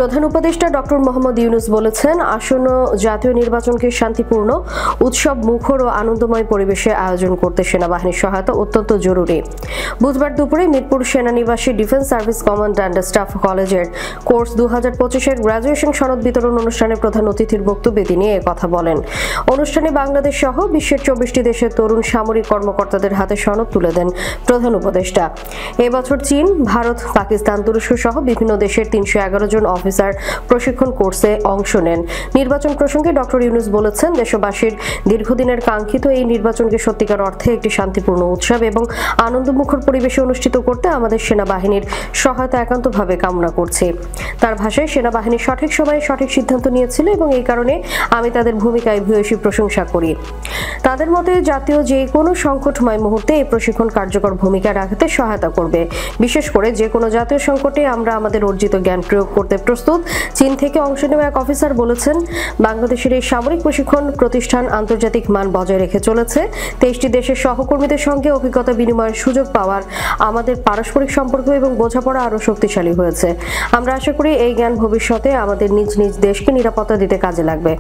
প্রধান উপদেষ্টা ডক্টর মোহাম্মদ ইউনূস বলেছেন, আসন্ন জাতীয় নির্বাচনকে শান্তিপূর্ণ, উৎসব মুখর ও আনন্দময় পরিবেশে আয়োজন করতে সেনাবাহিনীর সহায়তা অত্যন্ত জরুরি। বুধবার দুপুরে মিরপুর সেনানিবাসে defence service command and staff কলেজের কোর্স 2025-এর গ্র্যাজুয়েশন সনদ বিতরণ অনুষ্ঠানে প্রধান অতিথির বক্তব্যে তিনি কথা বলেন। অনুষ্ঠানে বাংলাদেশ সহ বিশ্বের 24টি দেশের তরুণ সামরিক কর্মকর্তাদের হাতে সনদ তুলে দেন প্রধান উপদেষ্টা। এবছর চীন, ভারত, পাকিস্তান, তুরস্ক সহ বিভিন্ন দেশের 311 জন অফিসার প্রশিক্ষণ কোর্সে অংশ নেন। নির্বাচন প্রসঙ্গে ডক্টর ইউনূস বলেছেন, দেশবাসীর দীর্ঘদিনের কাঙ্ক্ষিত এই নির্বাচনকে সত্যিকার অর্থে একটি শান্তিপূর্ণ উৎসব এবং আনন্দমুখর পরিবেশে অনুষ্ঠিত করতে আমাদের সেনাবাহিনীর সহায়তা একান্তভাবে কামনা করছি। তার ভাষায়, সেনাবাহিনী সঠিক সময়ে সঠিক সিদ্ধান্ত নিয়েছিল এবং এই কারণে আমি তাদের ভূমিকায় ভূয়সী প্রশংসা করি। তাদের মতে, জাতীয় যে কোনো সংকটময় মুহূর্তে এই প্রশিক্ষণ কার্যকর ভূমিকা রাখতে সহায়তা করবে। বিশেষ করে যে কোনো জাতীয় সংকটে আমরা আমাদের অর্জিত জ্ঞান প্রয়োগ করতে প্রস্তুত। চীন থেকে অংশ নেওয়া এক অফিসার বলেছেন, বাংলাদেশের এই সামরিক প্রশিক্ষণ প্রতিষ্ঠান আন্তর্জাতিক মান বজায় রেখে চলেছে। 23টি দেশের সহকর্মীদের সঙ্গে অভিজ্ঞতা বিনিময়ের সুযোগ পাওয়ার আমাদের পারস্পরিক সম্পর্ক এবং বোঝাপড়া আরও শক্তিশালী হয়েছে। আমরা আশা করি এই জ্ঞান ভবিষ্যতে আমাদের নিজ নিজ দেশকে নিরাপত্তা দিতে কাজে লাগবে।